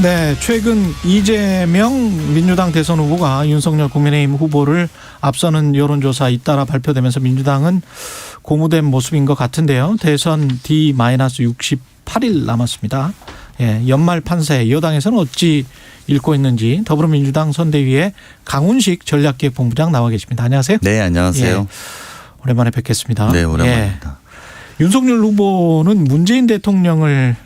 네, 최근 이재명 민주당 대선 후보가 윤석열 국민의힘 후보를 앞서는 여론조사 잇따라 발표되면서 민주당은 고무된 모습인 것 같은데요. 대선 D-68일 남았습니다. 예, 연말 판세 여당에서는 어찌 읽고 있는지 더불어민주당 선대위의 강훈식 전략기획본부장 나와 계십니다. 안녕하세요. 네, 안녕하세요. 예, 오랜만에 뵙겠습니다. 네, 오랜만입니다. 예, 윤석열 후보는 문재인 대통령을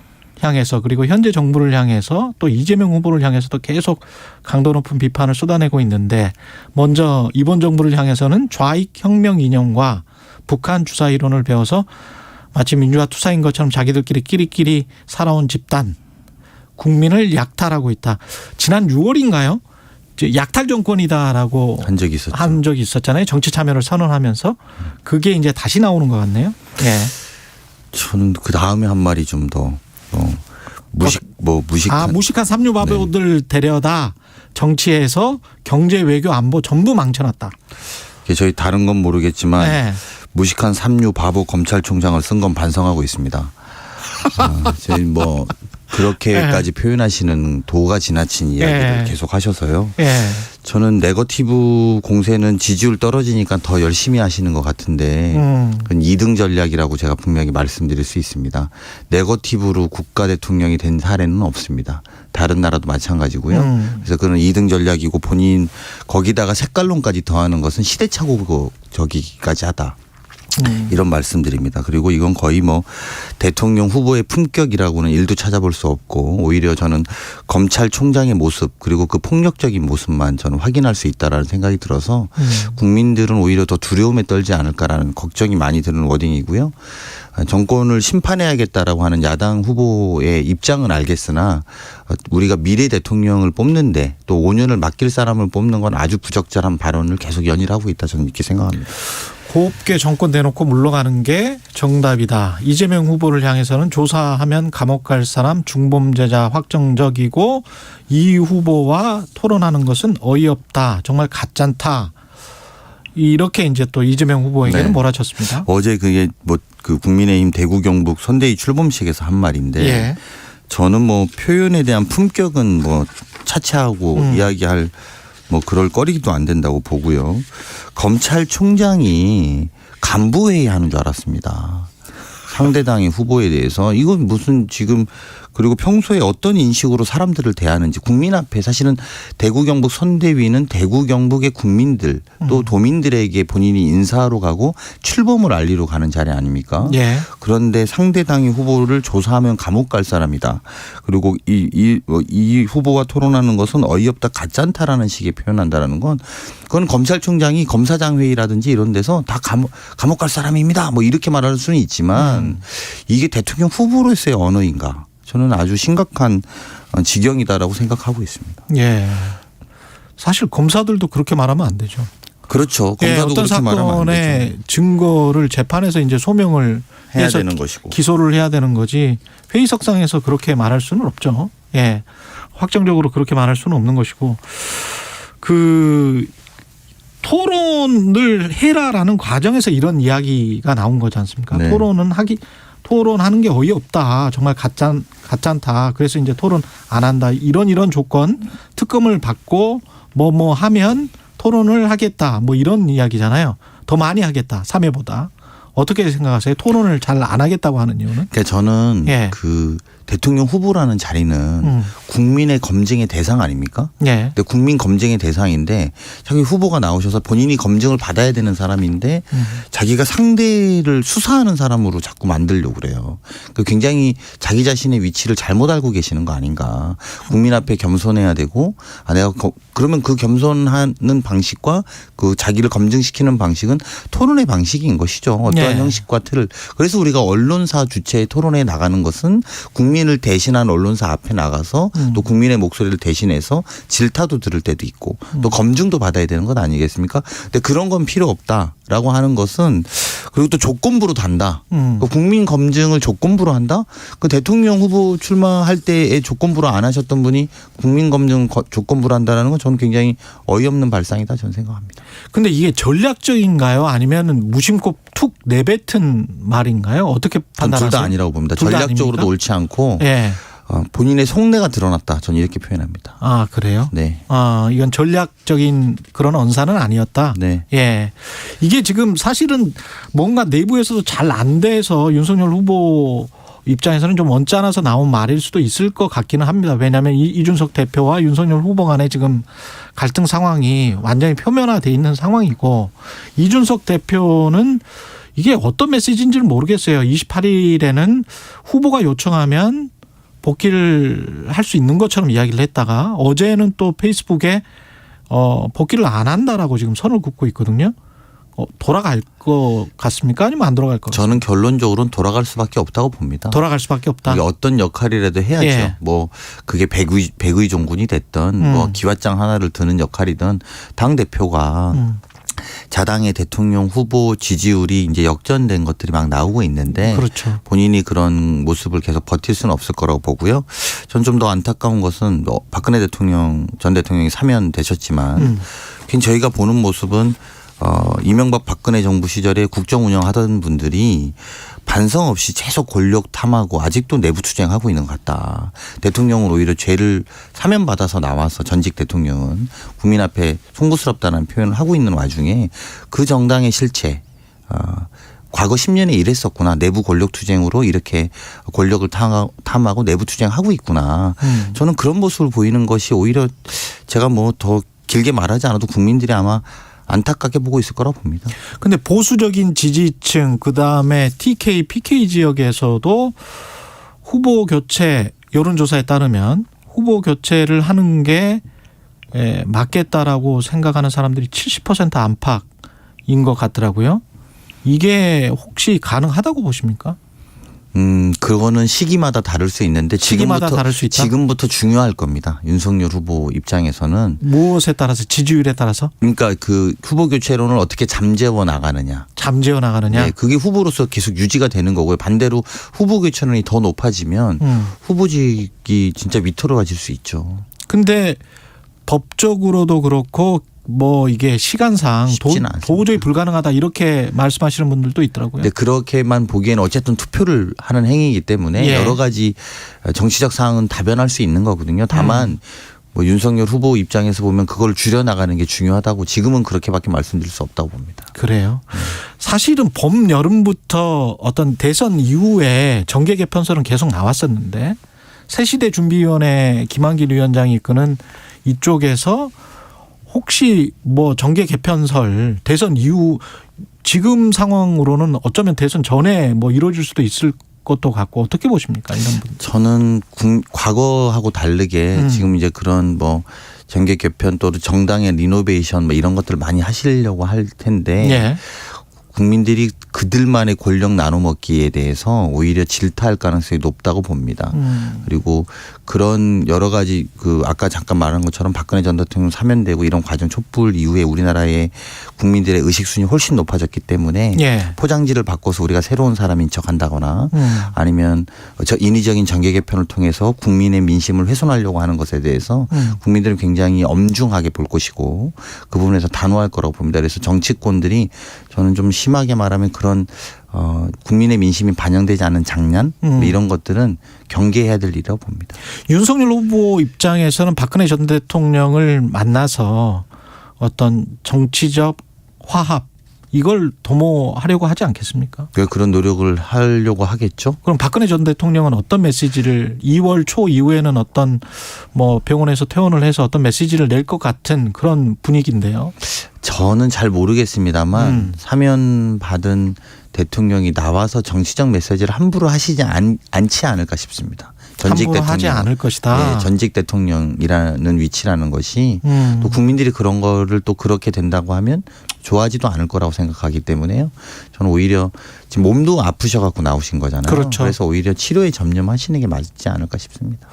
향해서 그리고 현재 정부를 향해서 또 이재명 후보를 향해서도 계속 강도 높은 비판을 쏟아내고 있는데 먼저 이번 정부를 향해서는 좌익 혁명 이념과 북한 주사 이론을 배워서 마치 민주화 투사인 것처럼 자기들끼리 끼리끼리 살아온 집단 국민을 약탈하고 있다. 지난 6월인가요? 약탈 정권이다라고 한 적이 있었잖아요. 정치 참여를 선언하면서 그게 이제 다시 나오는 것 같네요. 예. 저는 그 다음에 한 말이 좀 더 무식한 삼류 바보들 데려다 정치에서 경제 외교 안보 전부 망쳐놨다. 저희 다른 건 모르겠지만 네. 무식한 삼류 바보 검찰총장을 쓴 건 반성하고 있습니다. 저희 그렇게까지 표현하시는 도가 지나친 이야기를 계속 하셔서요. 저는 네거티브 공세는 지지율 떨어지니까 더 열심히 하시는 것 같은데 그건 2등 전략이라고 제가 분명히 말씀드릴 수 있습니다. 네거티브로 국가 대통령이 된 사례는 없습니다. 다른 나라도 마찬가지고요. 그래서 그건 2등 전략이고 본인 거기다가 색깔론까지 더하는 것은 시대착오적이기까지 하다. 이런 말씀드립니다. 그리고 이건 거의 대통령 후보의 품격이라고는 일도 찾아볼 수 없고 오히려 저는 검찰총장의 모습 그리고 그 폭력적인 모습만 저는 확인할 수 있다라는 생각이 들어서 국민들은 오히려 더 두려움에 떨지 않을까라는 걱정이 많이 드는 워딩이고요. 정권을 심판해야겠다라고 하는 야당 후보의 입장은 알겠으나 우리가 미래 대통령을 뽑는데 또 5년을 맡길 사람을 뽑는 건 아주 부적절한 발언을 계속 연일하고 있다 저는 이렇게 생각합니다. 곱게 정권 대놓고 물러가는 게 정답이다. 이재명 후보를 향해서는 조사하면 감옥 갈 사람 중범죄자 확정적이고 이 후보와 토론하는 것은 어이없다. 정말 가짠다. 이렇게 이제 또 이재명 후보에게는 몰아쳤습니다. 어제 그게 그 국민의힘 대구 경북 선대위 출범식에서 한 말인데 저는 표현에 대한 품격은 차치하고 이야기할 그럴 거리도 안 된다고 보고요. 검찰총장이 간부회의 하는 줄 알았습니다. 상대당의 후보에 대해서 이건 무슨 지금 그리고 평소에 어떤 인식으로 사람들을 대하는지 국민 앞에 사실은 대구 경북 선대위는 대구 경북의 국민들 또 도민들에게 본인이 인사하러 가고 출범을 알리러 가는 자리 아닙니까? 그런데 상대당의 후보를 조사하면 감옥 갈 사람이다. 그리고 이 후보와 토론하는 것은 어이없다 가짠다라는 식의 표현한다라는 건 그건 검찰총장이 검사장 회의라든지 이런 데서 다 감옥 갈 사람입니다. 이렇게 말할 수는 있지만 이게 대통령 후보로서의 언어인가? 저는 아주 심각한 지경이다라고 생각하고 있습니다. 예. 사실 검사들도 그렇게 말하면 안 되죠. 그렇죠. 검사도 어떤 그렇게 말하면 안 사건의 되죠. 증거를 재판에서 이제 소명을 해야 해서 되는 것이고 기소를 해야 되는 거지 회의석상에서 그렇게 말할 수는 없죠. 예. 확정적으로 그렇게 말할 수는 없는 것이고 그 토론을 해라라는 과정에서 이런 이야기가 나온 거지 않습니까? 네. 토론하는 게 어이없다. 정말 가짠다. 그래서 이제 토론 안 한다. 이런 조건 특검을 받고 하면 토론을 하겠다. 이런 이야기잖아요. 더 많이 하겠다. 3회보다. 어떻게 생각하세요? 토론을 잘 안 하겠다고 하는 이유는? 그러니까 저는 그 대통령 후보라는 자리는 국민의 검증의 대상 아닙니까? 근데 국민 검증의 대상인데 자기 후보가 나오셔서 본인이 검증을 받아야 되는 사람인데 자기가 상대를 수사하는 사람으로 자꾸 만들려고 그래요. 굉장히 자기 자신의 위치를 잘못 알고 계시는 거 아닌가. 국민 앞에 겸손해야 되고 그러면 그 겸손하는 방식과 그 자기를 검증시키는 방식은 토론의 방식인 것이죠. 어떠한 형식과 틀을. 그래서 우리가 언론사 주체의 토론에 나가는 것은 국민을 대신한 언론사 앞에 나가서 또 국민의 목소리를 대신해서 질타도 들을 때도 있고 또 검증도 받아야 되는 것 아니겠습니까? 근데 그런 건 필요 없다라고 하는 것은 그리고 또 조건부로 단다. 국민 검증을 조건부로 한다? 그 대통령 후보 출마할 때에 조건부로 안 하셨던 분이 국민 검증 조건부로 한다라는 건 저는 굉장히 어이없는 발상이다 저는 생각합니다. 근데 이게 전략적인가요? 아니면 무심코 툭 내뱉은 말인가요? 어떻게 판단하세요? 둘 다 아니라고 봅니다. 둘다 전략적으로도 아닙니까? 옳지 않고 본인의 속내가 드러났다. 저는 이렇게 표현합니다. 아, 그래요? 네. 이건 전략적인 그런 언사는 아니었다. 네. 예. 이게 지금 사실은 뭔가 내부에서도 잘 안 돼서 윤석열 후보 입장에서는 좀 언짢아서 나온 말일 수도 있을 것 같기는 합니다. 왜냐하면 이준석 대표와 윤석열 후보 간에 지금 갈등 상황이 완전히 표면화돼 있는 상황이고, 이준석 대표는 이게 어떤 메시지인지는 모르겠어요. 28일에는 후보가 요청하면 복귀를 할 수 있는 것처럼 이야기를 했다가 어제는 또 페이스북에 복귀를 안 한다라고 지금 선을 긋고 있거든요. 돌아갈 것 같습니까? 아니면 안 돌아갈 것 같습니까? 저는 결론적으로는 돌아갈 수밖에 없다고 봅니다. 돌아갈 수밖에 없다. 그게 어떤 역할이라도 해야죠. 예. 뭐 그게 백의 종군이 됐든 뭐 기왓장 하나를 드는 역할이든 당 대표가 자당의 대통령 후보 지지율이 이제 역전된 것들이 막 나오고 있는데, 그렇죠. 본인이 그런 모습을 계속 버틸 수는 없을 거라고 보고요. 전 좀 더 안타까운 것은 박근혜 전 대통령이 사면되셨지만 저희가 보는 모습은 이명박 박근혜 정부 시절에 국정 운영하던 분들이 반성 없이 계속 권력 탐하고 아직도 내부 투쟁하고 있는 것 같다. 대통령은 오히려 죄를 사면받아서 나와서 전직 대통령은 국민 앞에 송구스럽다는 표현을 하고 있는 와중에 그 정당의 실체, 과거 10년에 이랬었구나. 내부 권력 투쟁으로 이렇게 권력을 탐하고 내부 투쟁하고 있구나. 저는 그런 모습을 보이는 것이 오히려 제가 뭐 더 길게 말하지 않아도 국민들이 아마 안타깝게 보고 있을 거라고 봅니다. 근데 보수적인 지지층, 그다음에 TK, PK 지역에서도 후보 교체, 여론조사에 따르면 후보 교체를 하는 게 맞겠다라고 생각하는 사람들이 70% 안팎인 것 같더라고요. 이게 혹시 가능하다고 보십니까? 그거는 시기마다 다를 수 있는데 시기마다 다를 수 있다? 지금부터 중요할 겁니다. 윤석열 후보 입장에서는. 무엇에 따라서? 지지율에 따라서? 그러니까 그 후보 교체론을 어떻게 잠재워 나가느냐. 잠재워 나가느냐. 네, 그게 후보로서 계속 유지가 되는 거고요. 반대로 후보 교체론이 더 높아지면 후보직이 진짜 위태로워질 수 있죠. 근데 법적으로도 그렇고 뭐 이게 시간상 도저히 불가능하다 이렇게 말씀하시는 분들도 있더라고요. 네, 그렇게만 보기에는 어쨌든 투표를 하는 행위이기 때문에 여러 가지 정치적 사항은 다변할 수 있는 거거든요. 다만 뭐 윤석열 후보 입장에서 보면 그걸 줄여나가는 게 중요하다고 지금은 그렇게밖에 말씀드릴 수 없다고 봅니다. 그래요. 사실은 봄 여름부터 어떤 대선 이후에 정계 개편설은 계속 나왔었는데 새시대 준비위원회 김한길 위원장이 이끄는 이쪽에서 혹시 뭐 정계 개편설 대선 이후 지금 상황으로는 어쩌면 대선 전에 뭐 이루어질 수도 있을 것도 같고 어떻게 보십니까 이런 분들? 저는 과거하고 다르게 지금 이제 그런 뭐 정계 개편 또 정당의 리노베이션 뭐 이런 것들을 많이 하시려고 할 텐데 예. 국민들이 그들만의 권력 나눠먹기에 대해서 오히려 질타할 가능성이 높다고 봅니다. 그리고 그런 여러 가지 그 아까 잠깐 말한 것처럼 박근혜 전 대통령 사면되고 이런 과정 촛불 이후에 우리나라의 국민들의 의식순위 훨씬 높아졌기 때문에 포장지를 바꿔서 우리가 새로운 사람인 척한다거나 아니면 저 인위적인 정계 개편을 통해서 국민의 민심을 훼손하려고 하는 것에 대해서 국민들은 굉장히 엄중하게 볼 것이고 그 부분에서 단호할 거라고 봅니다. 그래서 정치권들이 저는 좀 심하게 말하면 그런 국민의 민심이 반영되지 않은 장난 이런 것들은 경계해야 될 일이라고 봅니다. 윤석열 후보 입장에서는 박근혜 전 대통령을 만나서 어떤 정치적 화합 이걸 도모하려고 하지 않겠습니까? 그런 노력을 하려고 하겠죠. 그럼 박근혜 전 대통령은 어떤 메시지를 2월 초 이후에는 어떤 뭐 병원에서 퇴원을 해서 어떤 메시지를 낼 것 같은 그런 분위기인데요. 저는 잘 모르겠습니다만 사면 받은 대통령이 나와서 정치적 메시지를 함부로 하시지 않지 않을까 싶습니다. 전직 함부로 대통령. 하지 않을 것이다. 네, 전직 대통령이라는 위치라는 것이 또 국민들이 그런 거를 또 그렇게 된다고 하면 좋아하지도 않을 거라고 생각하기 때문에요. 저는 오히려 지금 몸도 아프셔갖고 나오신 거잖아요. 그렇죠. 그래서 오히려 치료에 전념하시는 게 맞지 않을까 싶습니다.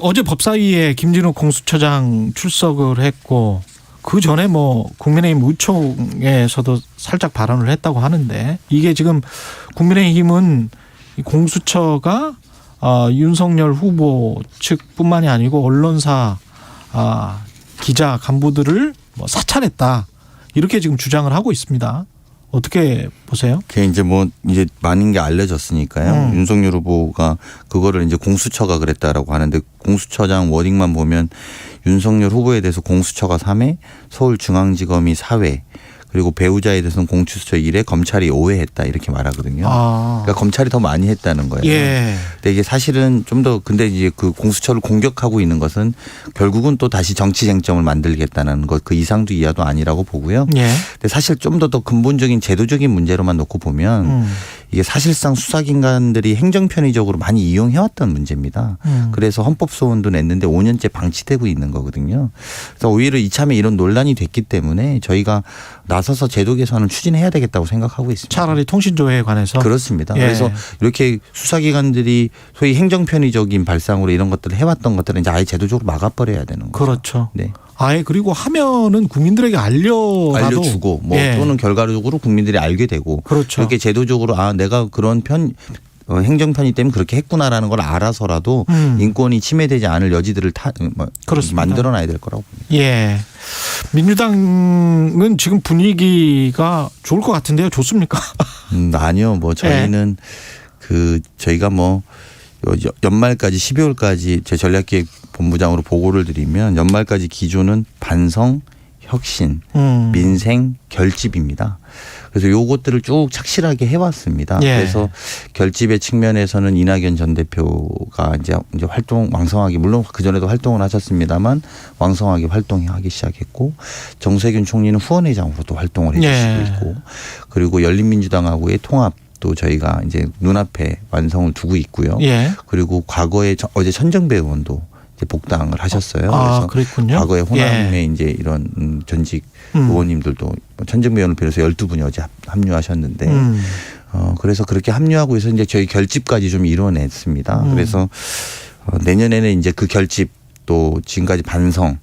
어제 법사위에 김진우 공수처장 출석을 했고 그 전에 뭐 국민의힘 의총에서도 살짝 발언을 했다고 하는데 이게 지금 국민의힘은 공수처가 윤석열 후보 측뿐만이 아니고 언론사 기자 간부들을 뭐 사찰했다 이렇게 지금 주장을 하고 있습니다. 어떻게 보세요? 그게 이제 뭐 이제 많은 게 알려졌으니까요. 윤석열 후보가 그거를 이제 공수처가 그랬다라고 하는데 공수처장 워딩만 보면 윤석열 후보에 대해서 공수처가 3회, 서울중앙지검이 4회, 그리고 배우자에 대해서는 공수처 1회, 검찰이 5회 했다 이렇게 말하거든요. 그러니까 검찰이 더 많이 했다는 거예요. 예. 근데 이게 사실은 좀 더 근데 이제 그 공수처를 공격하고 있는 것은 결국은 또 다시 정치 쟁점을 만들겠다는 것 그 이상도 이하도 아니라고 보고요. 예. 근데 사실 좀 더 근본적인 제도적인 문제로만 놓고 보면 이게 사실상 수사기관들이 행정편의적으로 많이 이용해왔던 문제입니다. 그래서 헌법소원도 냈는데 5년째 방치되고 있는 거거든요. 그래서 오히려 이참에 이런 논란이 됐기 때문에 저희가 나서서 제도 개선을 추진해야 되겠다고 생각하고 있습니다. 차라리 통신조회에 관해서. 그렇습니다. 예. 그래서 이렇게 수사기관들이 소위 행정편의적인 발상으로 이런 것들을 해왔던 것들은 이제 아예 제도적으로 막아버려야 되는 거죠. 그렇죠. 네. 아예 그리고 하면은 국민들에게 알려주고 뭐 예. 또는 결과적으로 국민들이 알게 되고 그렇죠. 이렇게 제도적으로 아 내가 그런 행정편의 때문에 그렇게 했구나라는 걸 알아서라도 인권이 침해되지 않을 여지들을 그렇습니다. 만들어놔야 될 거라고 봅니다. 예. 민주당은 지금 분위기가 좋을 것 같은데요. 좋습니까? 아니요. 뭐 저희는 저희가 뭐 연말까지 12월까지 제 전략기획 본부장으로 보고를 드리면 연말까지 기조는 반성, 혁신, 민생, 결집입니다. 그래서 요것들을 쭉 착실하게 해왔습니다. 예. 그래서 결집의 측면에서는 이낙연 전 대표가 이제 활동 왕성하게 물론 그 전에도 활동을 하셨습니다만 왕성하게 활동하기 시작했고 정세균 총리는 후원회장으로도 활동을 해주시고 예. 있고 그리고 열린민주당하고의 통합 또 저희가 이제 눈앞에 완성을 두고 있고요. 예. 그리고 과거에 어제 천정배 의원도 이제 복당을 하셨어요. 아, 그래서 그랬군요. 과거에 호남에 예. 이제 이런 전직 의원님들도 천정배 의원을 비롯해서 12분이 어제 합류하셨는데 그래서 그렇게 합류하고 해서 이제 저희 결집까지 좀 이뤄냈습니다. 그래서 내년에는 이제 그 결집 또 지금까지 반성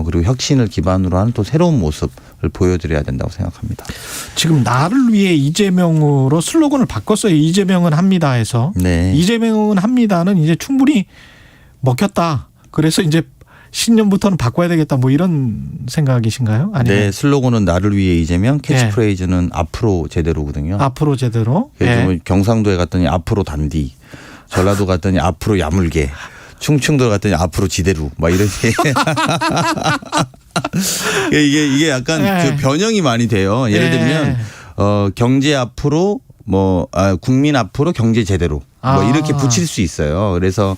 그리고 혁신을 기반으로 하는 또 새로운 모습을 보여드려야 된다고 생각합니다. 지금 나를 위해 이재명으로 슬로건을 바꿨어요. 이재명은 합니다 해서. 네. 이재명은 합니다는 이제 충분히 먹혔다. 그래서 이제 신년부터는 바꿔야 되겠다. 뭐 이런 생각이신가요? 아니면 네. 슬로건은 나를 위해 이재명, 캐치프레이즈는 앞으로 제대로거든요. 앞으로 제대로. 그래서 예. 경상도에 갔더니 앞으로 단디, 전라도 갔더니 앞으로 야물게, 충청도 갔더니 앞으로 지대로 막 이렇게 이게 약간 예. 그 변형이 많이 돼요. 예를 들면 경제 앞으로 국민 앞으로 경제 제대로 뭐 이렇게 붙일 수 있어요. 그래서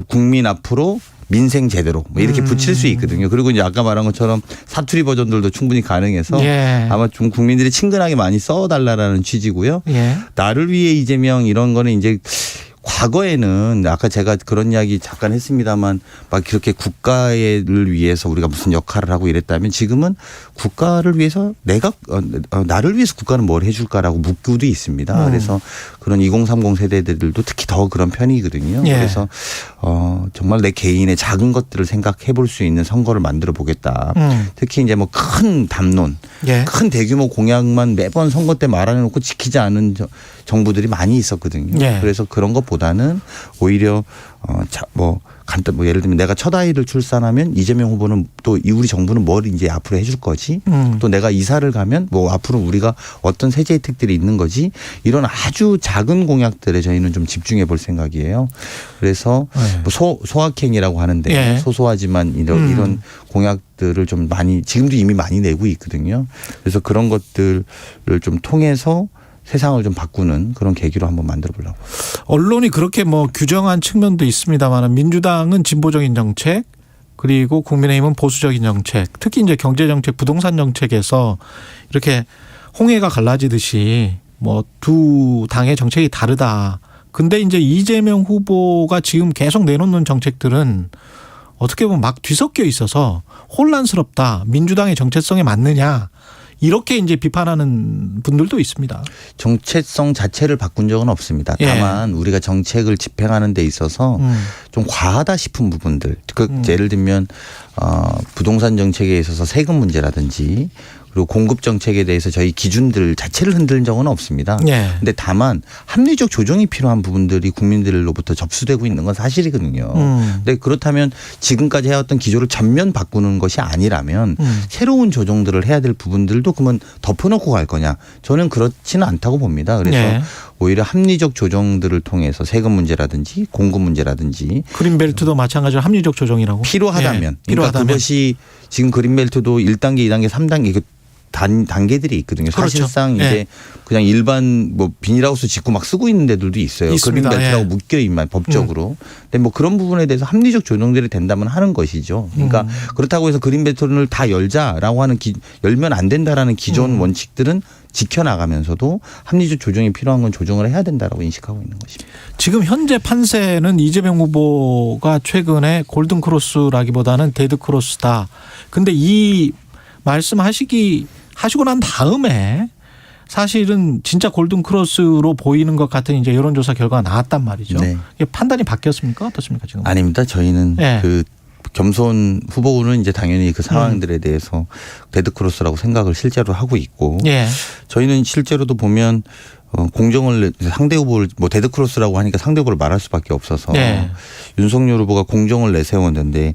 국민 앞으로 민생 제대로 뭐 이렇게 붙일 수 있거든요. 그리고 이제 아까 말한 것처럼 사투리 버전들도 충분히 가능해서 예. 아마 좀 국민들이 친근하게 많이 써달라는 취지고요. 예. 나를 위해 이재명 이런 거는 이제 과거에는 아까 제가 그런 이야기 잠깐 했습니다만 막 그렇게 국가를 위해서 우리가 무슨 역할을 하고 이랬다면 지금은 국가를 위해서 나를 위해서 국가는 뭘 해줄까라고 묻고도 있습니다. 그래서 그런 2030 세대들도 특히 더 그런 편이거든요. 예. 그래서 정말 내 개인의 작은 것들을 생각해 볼 수 있는 선거를 만들어 보겠다. 특히 이제 뭐 큰 담론, 예. 큰 대규모 공약만 매번 선거 때 말해놓고 지키지 않은 정부들이 많이 있었거든요. 예. 그래서 그런 것보다는 오히려 예를 들면 내가 첫 아이를 출산하면 이재명 후보는 또 우리 정부는 뭘 이제 앞으로 해줄 거지. 또 내가 이사를 가면 뭐 앞으로 우리가 어떤 세제 혜택들이 있는 거지. 이런 아주 작은 공약들에 저희는 좀 집중해 볼 생각이에요. 그래서 뭐 소확행이라고 하는데 예. 소소하지만 이런 공약들을 좀 많이 지금도 이미 많이 내고 있거든요. 그래서 그런 것들을 좀 통해서 세상을 좀 바꾸는 그런 계기로 한번 만들어 보려고. 언론이 그렇게 뭐 규정한 측면도 있습니다만 민주당은 진보적인 정책 그리고 국민의힘은 보수적인 정책 특히 이제 경제정책 부동산 정책에서 이렇게 홍해가 갈라지듯이 뭐 두 당의 정책이 다르다. 근데 이제 이재명 후보가 지금 계속 내놓는 정책들은 어떻게 보면 막 뒤섞여 있어서 혼란스럽다. 민주당의 정체성에 맞느냐. 이렇게 이제 비판하는 분들도 있습니다. 정체성 자체를 바꾼 적은 없습니다. 다만 우리가 정책을 집행하는 데 있어서 좀 과하다 싶은 부분들. 예를 들면 부동산 정책에 있어서 세금 문제라든지 그리고 공급 정책에 대해서 저희 기준들 자체를 흔드는 적은 없습니다. 예. 근데 다만 합리적 조정이 필요한 부분들이 국민들로부터 접수되고 있는 건 사실이거든요. 근데 그렇다면 지금까지 해왔던 기조를 전면 바꾸는 것이 아니라면 새로운 조정들을 해야 될 부분들도 그러면 덮어놓고 갈 거냐. 저는 그렇지는 않다고 봅니다. 그래서 예. 오히려 합리적 조정들을 통해서 세금 문제라든지 공급 문제라든지 그린벨트도 마찬가지로 합리적 조정이라고. 필요하다면. 예. 그러니까 그것이 지금 그린벨트도 1단계, 2단계, 3단계 단계들이 있거든요. 그렇죠. 사실상 예. 이제 그냥 일반 뭐 비닐하우스 짓고 막 쓰고 있는 데들도 있어요. 있습니다. 그린벨트라고 예. 묶여 있만 법적으로. 근데 뭐 그런 부분에 대해서 합리적 조정들이 된다면 하는 것이죠. 그러니까 그렇다고 해서 그린벨트를 다 열자라고 하는 열면 안 된다라는 기존 원칙들은 지켜나가면서도 합리적 조정이 필요한 건 조정을 해야 된다라고 인식하고 있는 것입니다. 지금 현재 판세는 이재명 후보가 최근에 골든크로스라기보다는 데드크로스다. 근데 이 하시고 난 다음에 사실은 진짜 골든크로스로 보이는 것 같은 이제 여론조사 결과가 나왔단 말이죠. 네. 이게 판단이 바뀌었습니까? 어떻습니까 지금? 아닙니다. 저희는 네. 그 겸손 후보는 이제 당연히 그 상황들에 대해서 데드크로스라고 생각을 실제로 하고 있고 예. 저희는 실제로도 보면 공정을 상대 후보를 뭐 데드크로스라고 하니까 상대 후보를 말할 수밖에 없어서 네. 윤석열 후보가 공정을 내세웠는데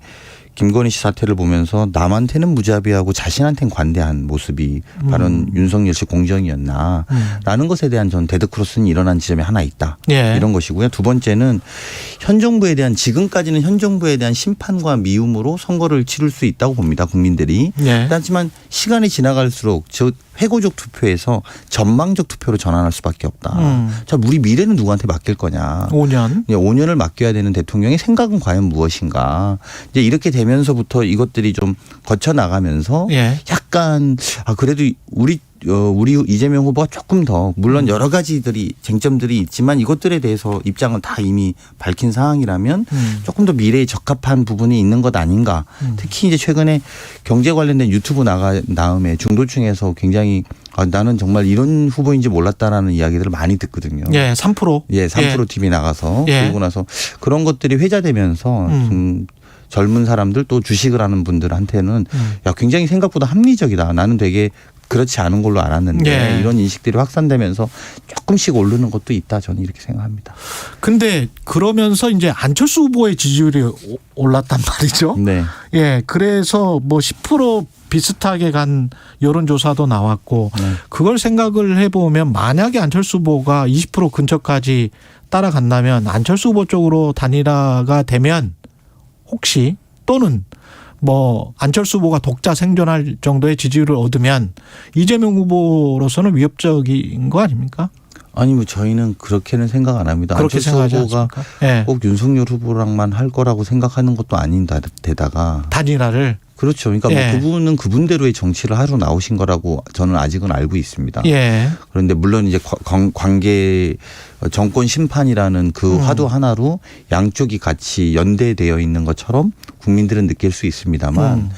김건희 씨 사태를 보면서 남한테는 무자비하고 자신한테는 관대한 모습이 바로 윤석열 씨 공정이었나라는 것에 대한 전 데드크로스는 일어난 지점이 하나 있다. 예. 이런 것이고요. 두 번째는 현 정부에 대한 지금까지는 현 정부에 대한 심판과 미움으로 선거를 치를 수 있다고 봅니다. 국민들이. 예. 하지만 시간이 지나갈수록 저 회고적 투표에서 전망적 투표로 전환할 수밖에 없다. 자, 우리 미래는 누구한테 맡길 거냐. 5년. 5년을 맡겨야 되는 대통령의 생각은 과연 무엇인가. 이제 이렇게 되면서부터 이것들이 좀 거쳐 나가면서 예. 약간 그래도 우리 이재명 후보가 조금 더 물론 여러 가지들이 쟁점들이 있지만 이것들에 대해서 입장을 다 이미 밝힌 상황이라면 조금 더 미래에 적합한 부분이 있는 것 아닌가. 특히 이제 최근에 경제 관련된 유튜브 나간 다음에 중도층에서 굉장히 나는 정말 이런 후보인지 몰랐다라는 이야기들을 많이 듣거든요. 예, 3%. 예, 3% TV 나가서 예. 그러고 나서 그런 것들이 회자되면서 좀 젊은 사람들 또 주식을 하는 분들한테는 야, 굉장히 생각보다 합리적이다. 나는 되게 그렇지 않은 걸로 알았는데 예. 이런 인식들이 확산되면서 조금씩 오르는 것도 있다. 저는 이렇게 생각합니다. 근데 그러면서 이제 안철수 후보의 지지율이 올랐단 말이죠. 네. 예, 그래서 뭐 10% 비슷하게 간 여론조사도 나왔고 네. 그걸 생각을 해보면 만약에 안철수 후보가 20% 근처까지 따라간다면 안철수 후보 쪽으로 단일화가 되면 혹시 또는 뭐 안철수 후보가 독자 생존할 정도의 지지율을 얻으면 이재명 후보로서는 위협적인 거 아닙니까? 아니 뭐 저희는 그렇게는 생각 안 합니다. 그렇게 안철수 생각하지 후보가 않습니까? 예. 꼭 윤석열 후보랑만 할 거라고 생각하는 것도 아닌데다가 단일화를. 그렇죠. 그러니까 예. 뭐 그분은 그분대로의 정치를 하러 나오신 거라고 저는 아직은 알고 있습니다. 예. 그런데 물론 이제 관계 정권 심판이라는 그 화두 하나로 양쪽이 같이 연대되어 있는 것처럼 국민들은 느낄 수 있습니다만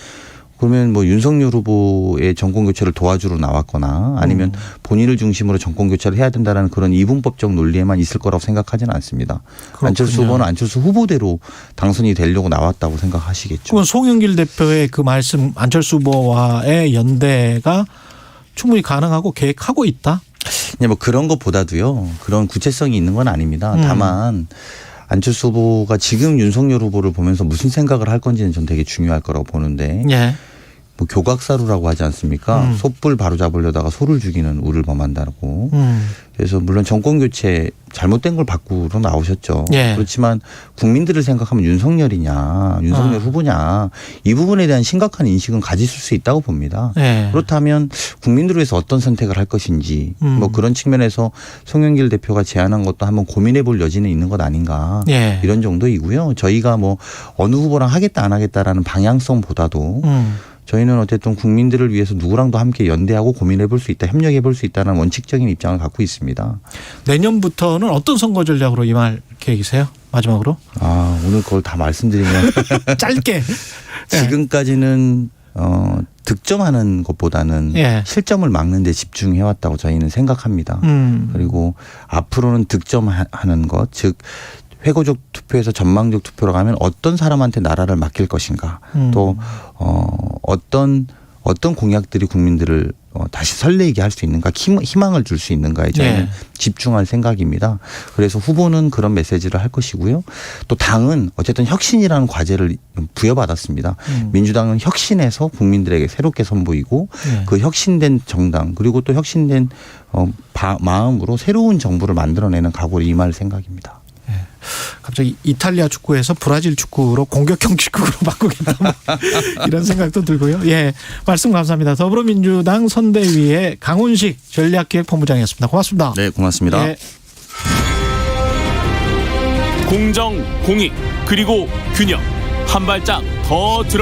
그러면 뭐 윤석열 후보의 정권 교체를 도와주러 나왔거나 아니면 본인을 중심으로 정권 교체를 해야 된다는 그런 이분법적 논리에만 있을 거라고 생각하지는 않습니다. 그렇군요. 안철수 후보는 안철수 후보대로 당선이 되려고 나왔다고 생각하시겠죠. 그건 송영길 대표의 그 말씀 안철수 후보와의 연대가 충분히 가능하고 계획하고 있다? 네, 뭐 그런 것보다도요. 그런 구체성이 있는 건 아닙니다. 다만 안철수 후보가 지금 윤석열 후보를 보면서 무슨 생각을 할 건지는 전 되게 중요할 거라고 보는데 예. 뭐 교각사루라고 하지 않습니까? 솥불 바로잡으려다가 소를 죽이는 우를 범한다고. 그래서 물론 정권 교체 잘못된 걸 바꾸러 나오셨죠. 예. 그렇지만 국민들을 생각하면 윤석열 후보냐 이 부분에 대한 심각한 인식은 가지실 수 있다고 봅니다. 예. 그렇다면 국민들을 위해서 어떤 선택을 할 것인지 뭐 그런 측면에서 송영길 대표가 제안한 것도 한번 고민해 볼 여지는 있는 것 아닌가 예. 이런 정도이고요. 저희가 뭐 어느 후보랑 하겠다 안 하겠다라는 방향성보다도 저희는 어쨌든 국민들을 위해서 누구랑도 함께 연대하고 고민해 볼 수 있다, 협력해 볼 수 있다는 원칙적인 입장을 갖고 있습니다. 내년부터는 어떤 선거 전략으로 임할 계획이세요? 마지막으로. 오늘 그걸 다 말씀드리면 짧게. 지금까지는 득점하는 것보다는 예. 실점을 막는 데 집중해 왔다고 저희는 생각합니다. 그리고 앞으로는 득점하는 것, 즉 회고적 투표에서 전망적 투표로 가면 어떤 사람한테 나라를 맡길 것인가 또 어떤 어떤 공약들이 국민들을 다시 설레게 할 수 있는가, 희망을 줄 수 있는가에 저희는 집중할 생각입니다. 그래서 후보는 그런 메시지를 할 것이고요. 또 당은 어쨌든 혁신이라는 과제를 부여받았습니다. 민주당은 혁신해서 국민들에게 새롭게 선보이고 그 혁신된 정당 그리고 또 혁신된 마음으로 새로운 정부를 만들어내는 각오로 임할 생각입니다. 갑자기 이탈리아 축구에서 브라질 축구로 공격형 축구로 바꾸겠다 이런 생각도 들고요. 예, 말씀 감사합니다. 더불어민주당 선대위의 강훈식 전략기획본부장이었습니다. 고맙습니다. 네, 고맙습니다. 예. 공정, 공익, 그리고 균형. 한 발짝 더 들어